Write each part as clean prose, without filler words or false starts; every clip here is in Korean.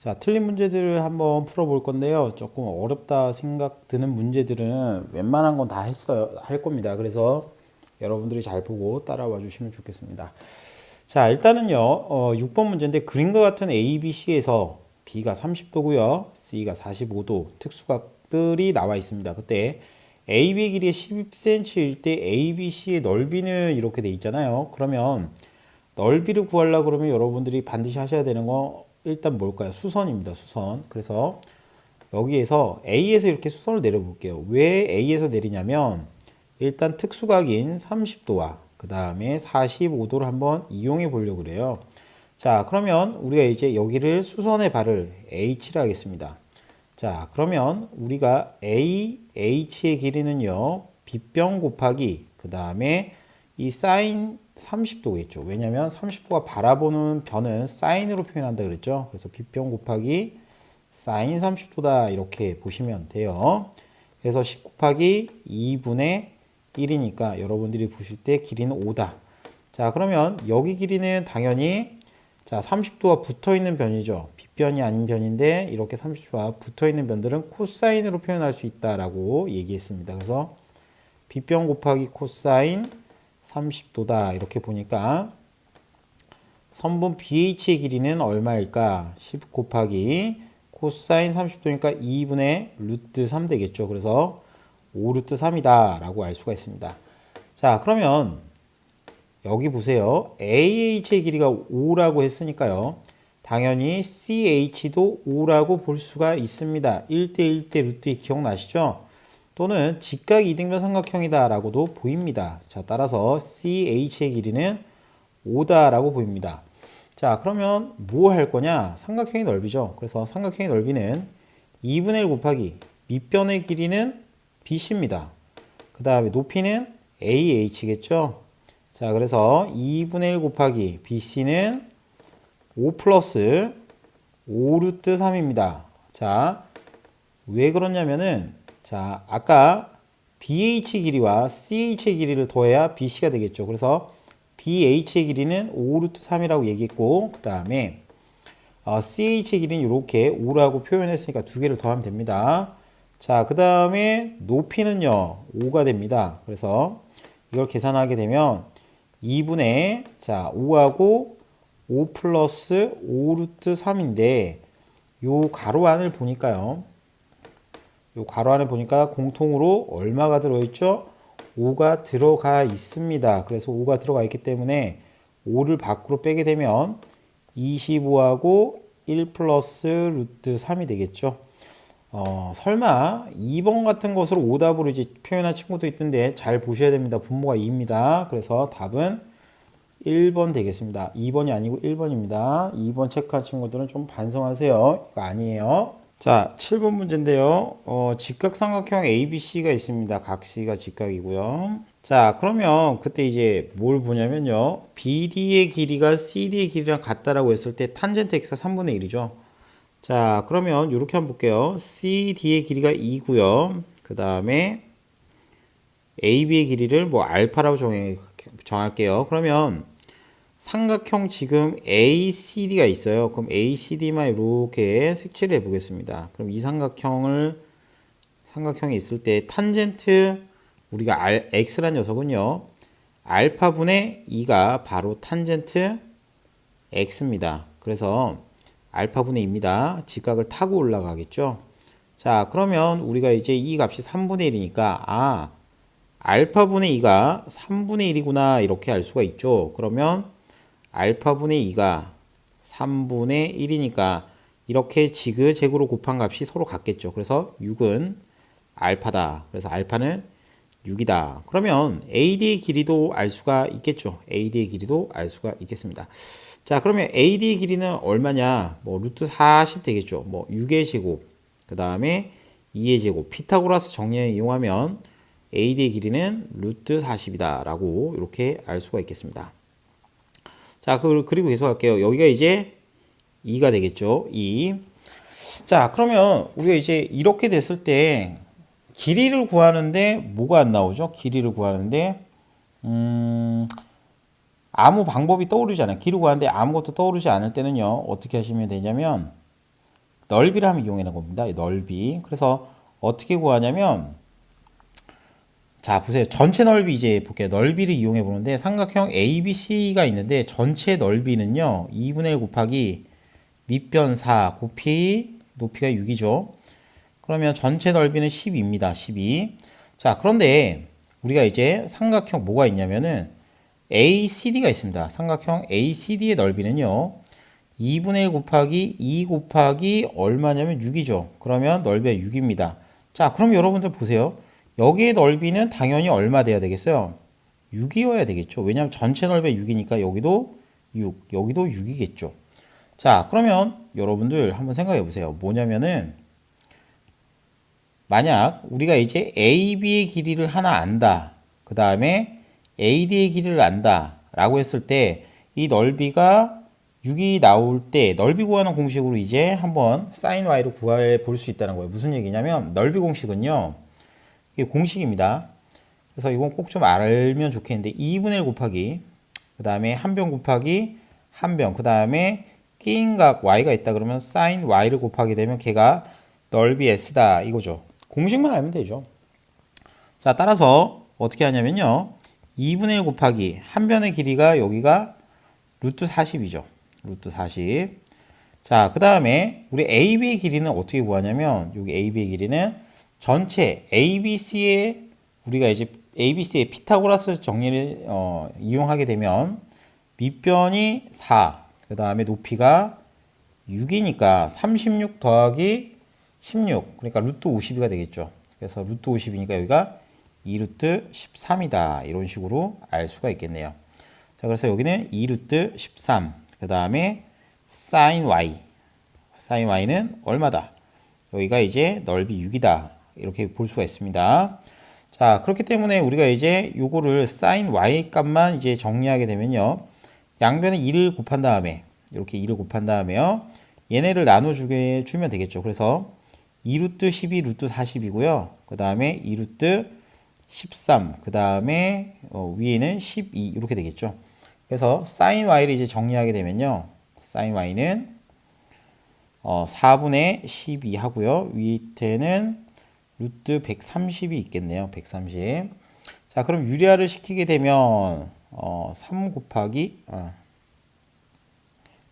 자, 틀린 문제들을 한번 풀어볼 건데요. 조금 어렵다 생각 드는 문제들은 웬만한 건 다 했어요. 할 겁니다. 그래서 여러분들이 잘 보고 따라와 주시면 좋겠습니다. 자, 일단은요, 6번 문제인데 그림과 같은 A, B, C에서 B가 30도고요. C가 45도 특수각들이 나와 있습니다. 그때 AB 길이가 10cm일 때 ABC의 넓이는 이렇게 돼 있잖아요. 그러면 넓이를 구하려고 그러면 여러분들이 반드시 하셔야 되는 거 일단 뭘까요? 수선입니다. 수선. 그래서 여기에서 A에서 이렇게 수선을 내려볼게요. 왜 A에서 내리냐면 일단 특수각인 30도와 그 다음에 45도를 한번 이용해 보려고 그래요. 자, 그러면 우리가 이제 여기를 수선의 발을 H를 하겠습니다. 자, 그러면 우리가 H의 길이는요, 빗변 곱하기 그 다음에 이 사인 30도겠죠. 왜냐하면 30도가 바라보는 변은 사인으로 표현한다 그랬죠. 그래서 빗변 곱하기 사인 30도다 이렇게 보시면 돼요. 그래서 10 곱하기 2분의 1이니까 여러분들이 보실 때 길이는 5다. 자, 그러면 여기 길이는 당연히 자 30도가 붙어 있는 변이죠. 빗변이 아닌 변인데 이렇게 30도가 붙어 있는 변들은 코사인으로 표현할 수 있다라고 얘기했습니다. 그래서 빗변 곱하기 코사인 30도다 이렇게 보니까 선분 BH의 길이는 얼마일까? 10 곱하기 코사인 30도니까 2분의 루트 3 되겠죠. 그래서 5 루트 3이다 라고 알 수가 있습니다. 자, 그러면 여기 보세요. AH의 길이가 5라고 했으니까요. 당연히 CH도 5라고 볼 수가 있습니다. 1대1대 루트 2 기억나시죠? 또는 직각 이등변 삼각형이다 라고도 보입니다. 자, 따라서 CH의 길이는 5다라고 보입니다. 자, 그러면 뭐 할 거냐? 삼각형의 넓이죠. 그래서 삼각형의 넓이는 2분의 1 곱하기 밑변의 길이는 BC입니다. 그 다음에 높이는 AH겠죠? 자, 그래서 2분의 1 곱하기 BC는 5 플러스 5 루트 3입니다. 자, 왜 그러냐면은 자, 아까 BH 길이와 CH의 길이를 더해야 BC가 되겠죠. 그래서 BH의 길이는 5 루트 3이라고 얘기했고 그 다음에 CH의 길이는 이렇게 5라고 표현했으니까 두 개를 더하면 됩니다. 자, 그 다음에 높이는요 5가 됩니다. 그래서 이걸 계산하게 되면 2분의 자 5하고 5 플러스 5 루트 3인데 요 가로 안을 보니까요. 요 가로 안에 보니까 공통으로 얼마가 들어있죠? 5가 들어가 있습니다. 그래서 5가 들어가 있기 때문에 5를 밖으로 빼게 되면 25하고 1 플러스 루트 3이 되겠죠. 설마 2번 같은 것으로 오답으로 이제 표현한 친구도 있던데 잘 보셔야 됩니다. 분모가 2입니다. 그래서 답은 1번 되겠습니다. 2번이 아니고 1번입니다. 2번 체크한 친구들은 좀 반성하세요. 이거 아니에요. 자, 7번 문제인데요. 직각삼각형 ABC가 있습니다. 각 C가 직각이고요. 자, 그러면 그때 이제 뭘 보냐면요. BD의 길이가 CD의 길이랑 같다라고 했을 때 탄젠트 X가 3분의 1이죠. 자, 그러면 이렇게 한번 볼게요. CD의 길이가 2고요. 그 다음에 AB의 길이를 뭐 알파라고 정할게요. 그러면 삼각형 지금 ACD가 있어요. 그럼 ACD만 이렇게 색칠을 해보겠습니다. 그럼 이 삼각형이 있을 때 탄젠트 우리가 X란 녀석은요. 알파분의 2가 바로 탄젠트 X입니다. 그래서 알파분의 2입니다. 직각을 타고 올라가겠죠. 자, 그러면 우리가 이제 이 값이 3분의 1이니까 알파분의 2가 3분의 1이구나 이렇게 알 수가 있죠. 그러면 알파분의 2가 3분의 1이니까 이렇게 지그재그로 곱한 값이 서로 같겠죠. 그래서 6은 알파다. 그래서 알파는 6이다. 그러면 AD의 길이도 알 수가 있겠죠. AD의 길이도 알 수가 있겠습니다. 자, 그러면 AD의 길이는 얼마냐? 뭐 루트 40 되겠죠. 뭐 6의 제곱, 그 다음에 2의 제곱, 피타고라스 정리를 이용하면 AD의 길이는 루트 40이다 라고 이렇게 알 수가 있겠습니다. 자, 그리고 계속할게요. 여기가 이제 2가 되겠죠. 2. 자, 그러면 우리가 이제 이렇게 됐을 때 길이를 구하는데 뭐가 안 나오죠? 길이를 구하는데 아무 방법이 떠오르지 않아요. 길이를 구하는데 아무것도 떠오르지 않을 때는요. 어떻게 하시면 되냐면 넓이를 한번 이용해 봅니다. 넓이. 그래서 어떻게 구하냐면, 자, 보세요. 전체 넓이 이제 볼게요. 넓이를 이용해 보는데, 삼각형 ABC가 있는데, 전체 넓이는요, 2분의 1 곱하기 밑변 4 곱히 높이가 6이죠. 그러면 전체 넓이는 12입니다. 12. 자, 그런데 우리가 이제 삼각형 뭐가 있냐면은 ACD가 있습니다. 삼각형 ACD의 넓이는요, 2분의 1 곱하기 2 곱하기 얼마냐면 6이죠. 그러면 넓이가 6입니다. 자, 그럼 여러분들 보세요. 여기의 넓이는 당연히 얼마 돼야 되겠어요? 6이어야 되겠죠. 왜냐하면 전체 넓이가 6이니까 여기도 6, 여기도 6이겠죠. 자, 그러면 여러분들 한번 생각해 보세요. 뭐냐면은 만약 우리가 이제 AB의 길이를 하나 안다. 그 다음에 AD의 길이를 안다. 라고 했을 때 이 넓이가 6이 나올 때 넓이 구하는 공식으로 이제 한번 sin y를 구해 볼 수 있다는 거예요. 무슨 얘기냐면 넓이 공식은요. 이게 공식입니다. 그래서 이건 꼭 좀 알면 좋겠는데 2분의 1 곱하기 그 다음에 한 변 곱하기 한 변 그 다음에 끼인 각 y가 있다 그러면 sin y를 곱하게 되면 걔가 넓이 s다 이거죠. 공식만 알면 되죠. 자, 따라서 어떻게 하냐면요. 2분의 1 곱하기 한 변의 길이가 여기가 루트 40이죠. 루트 40. 자, 그 다음에 우리 AB의 길이는 어떻게 구하냐면 여기 AB의 길이는 전체 ABC의 우리가 이제 ABC의 피타고라스 정리를 이용하게 되면 밑변이 4, 그 다음에 높이가 6이니까 36 더하기 16, 그러니까 루트 52가 되겠죠. 그래서 루트 50이니까 여기가 2루트 13이다. 이런 식으로 알 수가 있겠네요. 자, 그래서 여기는 2루트 13, 그 다음에 sin y, sin y는 얼마다? 여기가 이제 넓이 6이다. 이렇게 볼 수가 있습니다. 자, 그렇기 때문에 우리가 이제 요거를 sin y 값만 이제 정리하게 되면요. 양변에 2를 곱한 다음에 이렇게 2를 곱한 다음에요. 얘네를 나눠주면 되겠죠. 그래서 2루트 12 루트 40이고요. 그 다음에 2루트 13, 그 다음에 위에는 12 이렇게 되겠죠. 그래서 sin y를 이제 정리하게 되면요. sin y는 4분의 12 하고요. 밑에는 루트 130이 있겠네요. 130. 자, 그럼 유리화를 시키게 되면 3 곱하기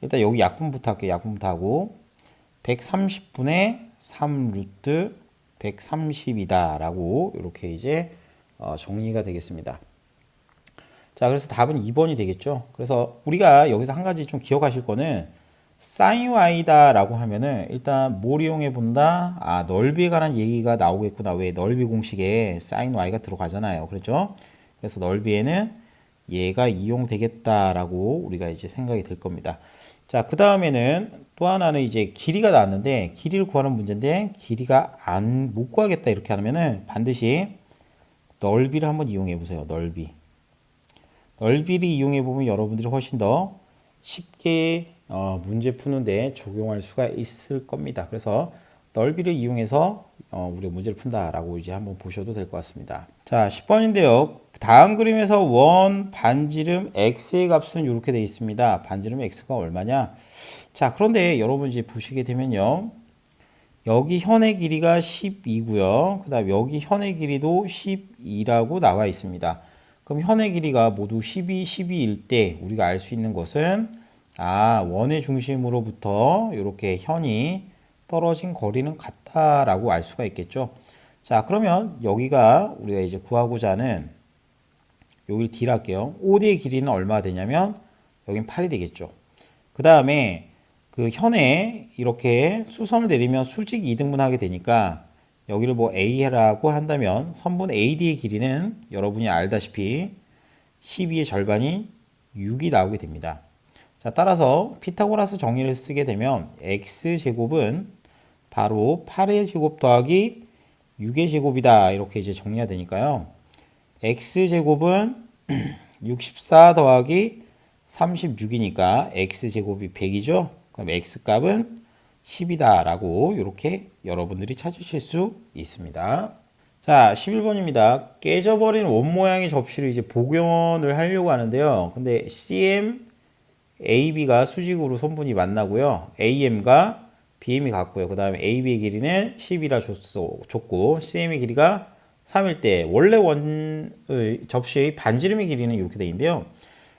일단 여기 약분부터 할게요. 약분부터 하고 130분의 3 루트 130이다 라고 이렇게 이제 정리가 되겠습니다. 자, 그래서 답은 2번이 되겠죠. 그래서 우리가 여기서 한 가지 좀 기억하실 거는 sin y다 라고 하면은 일단 뭘 이용해 본다? 아, 넓이에 관한 얘기가 나오겠구나. 왜? 넓이 공식에 sin y가 들어가잖아요. 그렇죠? 그래서 넓이에는 얘가 이용되겠다라고 우리가 이제 생각이 될 겁니다. 자, 그 다음에는 또 하나는 이제 길이가 나왔는데 길이를 구하는 문제인데 길이가 못 구하겠다 이렇게 하면은 반드시 넓이를 한번 이용해 보세요. 넓이를 이용해 보면 여러분들이 훨씬 더 쉽게 문제 푸는데 적용할 수가 있을 겁니다. 그래서 넓이를 이용해서 우리가 문제를 푼다라고 이제 한번 보셔도 될 것 같습니다. 자, 10번인데요. 다음 그림에서 원 반지름 x의 값은 이렇게 되어 있습니다. 반지름 x가 얼마냐? 자, 그런데 여러분 이제 보시게 되면요. 여기 현의 길이가 12고요. 그 다음 여기 현의 길이도 12라고 나와 있습니다. 그럼 현의 길이가 모두 12, 12일 때 우리가 알 수 있는 것은 원의 중심으로부터 이렇게 현이 떨어진 거리는 같다라고 알 수가 있겠죠. 자, 그러면 여기가 우리가 이제 구하고자 하는 여기를 D를 할게요. OD의 길이는 얼마가 되냐면 여긴 8이 되겠죠. 그 다음에 그 현에 이렇게 수선을 내리면 수직 이등분하게 되니까 여기를 뭐 A라고 한다면 선분 AD의 길이는 여러분이 알다시피 12의 절반이 6이 나오게 됩니다. 자, 따라서 피타고라스 정리를 쓰게 되면 x제곱은 바로 8의 제곱 더하기 6의 제곱이다. 이렇게 이제 정리가 되니까요. x제곱은 64 더하기 36이니까 x제곱이 100이죠. 그럼 x값은 10이다 라고 이렇게 여러분들이 찾으실 수 있습니다. 자, 11번입니다. 깨져버린 원 모양의 접시를 이제 복원을 하려고 하는데요. 근데 CM, AB가 수직으로 선분이 만나고요. AM과 BM이 같고요. 그 다음에 AB의 길이는 10이라 줬고 CM의 길이가 3일 때 원래 접시의 반지름의 길이는 이렇게 돼 있는데요.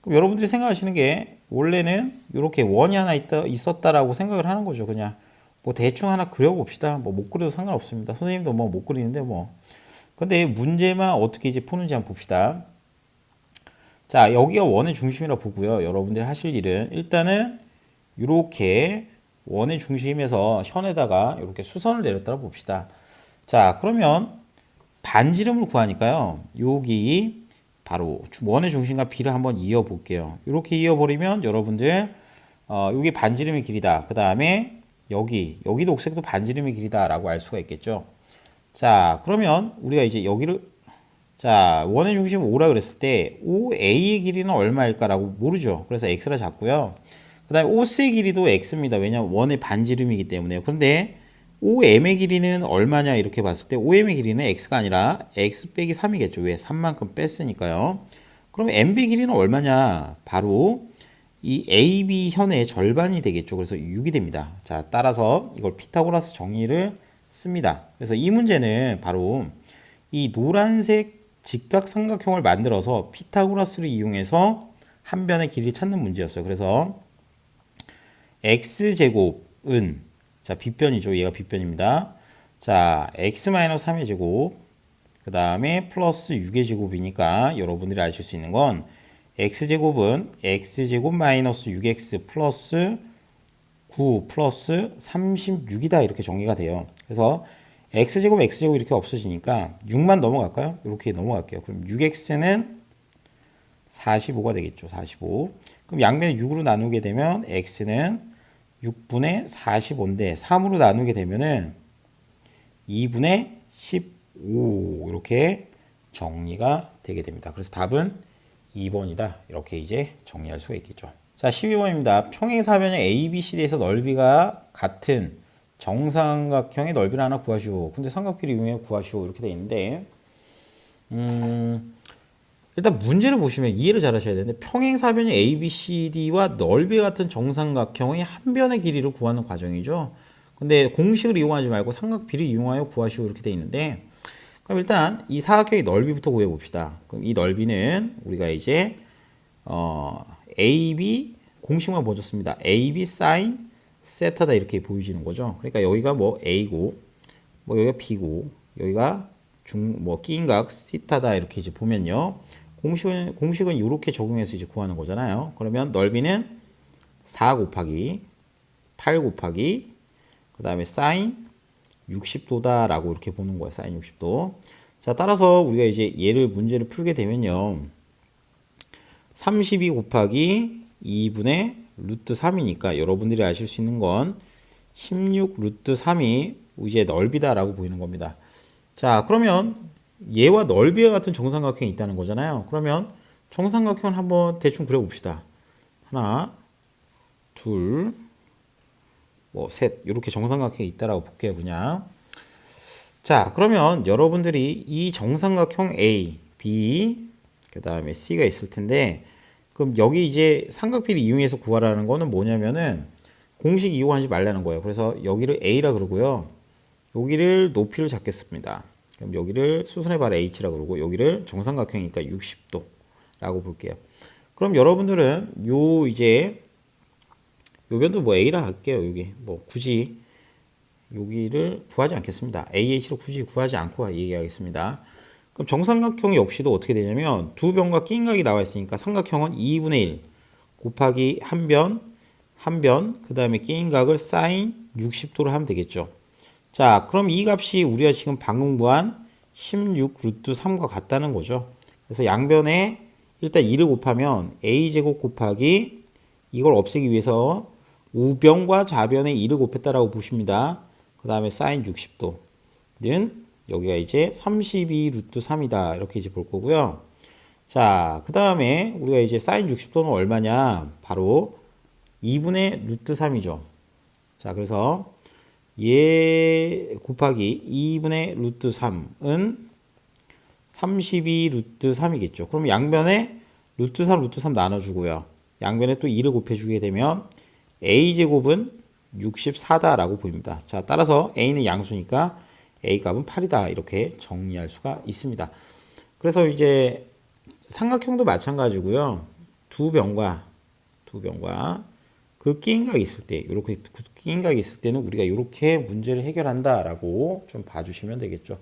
그럼 여러분들이 생각하시는 게 원래는 이렇게 원이 하나 있었다라고 생각을 하는 거죠. 그냥 뭐 대충 하나 그려봅시다. 뭐 못 그려도 상관없습니다. 선생님도 뭐 못 그리는데 뭐. 근데 문제만 어떻게 이제 푸는지 한번 봅시다. 자, 여기가 원의 중심이라 보고요. 여러분들이 하실 일은 일단은 이렇게 원의 중심에서 현에다가 이렇게 수선을 내렸다고 봅시다. 자, 그러면 반지름을 구하니까요. 여기 바로 원의 중심과 B를 한번 이어 볼게요. 이렇게 이어 버리면 여러분들 여기 반지름의 길이다. 그 다음에 여기 녹색도 반지름의 길이다라고 알 수가 있겠죠. 자, 그러면 우리가 이제 여기를 자, 원의 중심 5라 그랬을 때 OA의 길이는 얼마일까라고 모르죠. 그래서 X라 잡고요. 그 다음에 OC의 길이도 X입니다. 왜냐하면 원의 반지름이기 때문에요. 그런데 OM의 길이는 얼마냐 이렇게 봤을 때 OM의 길이는 X가 아니라 X 빼기 3이겠죠. 왜? 3만큼 뺐으니까요. 그러면 MB 길이는 얼마냐? 바로 이 AB 현의 절반이 되겠죠. 그래서 6이 됩니다. 자, 따라서 이걸 피타고라스 정리를 씁니다. 그래서 이 문제는 바로 이 노란색 직각삼각형을 만들어서 피타고라스를 이용해서 한 변의 길이를 찾는 문제였어요. 그래서 x제곱은 자 빗변이죠. 얘가 빗변입니다. 자 x-3의 제곱 그 다음에 플러스 6의 제곱이니까 여러분들이 아실 수 있는 건 x제곱은 x제곱 마이너스 6x 플러스 9 플러스 36이다 이렇게 정리가 돼요. 그래서 x제곱 x제곱 이렇게 없어지니까 6만 넘어갈까요? 이렇게 넘어갈게요. 그럼 6x는 45가 되겠죠. 45. 그럼 양변을 6으로 나누게 되면 x는 6분의 45인데 3으로 나누게 되면은 2분의 15 이렇게 정리가 되게 됩니다. 그래서 답은 2번이다. 이렇게 이제 정리할 수가 있겠죠. 자, 12번입니다. 평행사변형 ABCD에서 넓이가 같은 정삼각형의 넓이를 하나 구하시오. 근데 삼각비를 이용해 구하시오. 이렇게 돼 있는데 일단 문제를 보시면 이해를 잘 하셔야 되는데 평행사변형 ABCD와 넓이 같은 정삼각형의 한 변의 길이를 구하는 과정이죠. 근데 공식을 이용하지 말고 삼각비를 이용하여 구하시오. 이렇게 돼 있는데 그럼 일단 이 사각형의 넓이부터 구해 봅시다. 그럼 이 넓이는 우리가 이제 AB 공식만 보여줬습니다. AB sin 세타다 이렇게 보여지는 거죠. 그러니까 여기가 뭐 A고, 뭐 여기가 B고, 여기가 끼인각 시타다 이렇게 이제 보면요. 공식은 이렇게 적용해서 이제 구하는 거잖아요. 그러면 넓이는 4 곱하기 8 곱하기 그 다음에 사인 60도다라고 이렇게 보는 거예요. 사인 60도. 자, 따라서 우리가 이제 문제를 풀게 되면요. 32 곱하기 2분의 루트 3이니까 여러분들이 아실 수 있는 건 16 루트 3이 이제 넓이다라고 보이는 겁니다. 자, 그러면 얘와 넓이와 같은 정삼각형이 있다는 거잖아요. 그러면 정삼각형을 한번 대충 그려봅시다. 하나, 둘, 뭐 셋 이렇게 정삼각형이 있다라고 볼게요. 그냥. 자, 그러면 여러분들이 이 정삼각형 A, B, 그 다음에 C가 있을 텐데 그럼 여기 이제 삼각비를 이용해서 구하라는 거는 뭐냐면은 공식 이용하지 말라는 거예요. 그래서 여기를 A라 그러고요. 여기를 높이를 잡겠습니다. 그럼 여기를 수선의 발 H라 그러고 여기를 정삼각형이니까 60도라고 볼게요. 그럼 여러분들은 요 변도 뭐 A라 할게요. 여기 뭐 굳이 여기를 구하지 않겠습니다. AH로 굳이 구하지 않고 얘기하겠습니다. 그럼 정삼각형 역시도 어떻게 되냐면 두 변과 끼인각이 나와 있으니까 삼각형은 2분의 1 곱하기 한 변, 그 다음에 끼인각을 사인 60도로 하면 되겠죠. 자, 그럼 이 값이 우리가 지금 방금 구한 16 루트 3과 같다는 거죠. 그래서 양변에 일단 2를 곱하면 a제곱 곱하기 이걸 없애기 위해서 우변과 좌변에 2를 곱했다라고 보십니다. 그 다음에 사인 60도는 여기가 이제 32 루트 3이다. 이렇게 이제 볼 거고요. 자, 그 다음에 우리가 이제 사인 60도는 얼마냐? 바로 2분의 루트 3이죠. 자, 그래서 얘 곱하기 2분의 루트 3은 32 루트 3이겠죠. 그럼 양변에 루트 3 나눠주고요. 양변에 또 2를 곱해주게 되면 a제곱은 64다라고 보입니다. 자, 따라서 A는 양수니까 A 값은 8이다. 이렇게 정리할 수가 있습니다. 그래서 이제 삼각형도 마찬가지고요. 두 변과 그 끼인각이 있을 때, 이렇게 끼인각이 있을 때는 우리가 이렇게 문제를 해결한다라고 좀 봐주시면 되겠죠.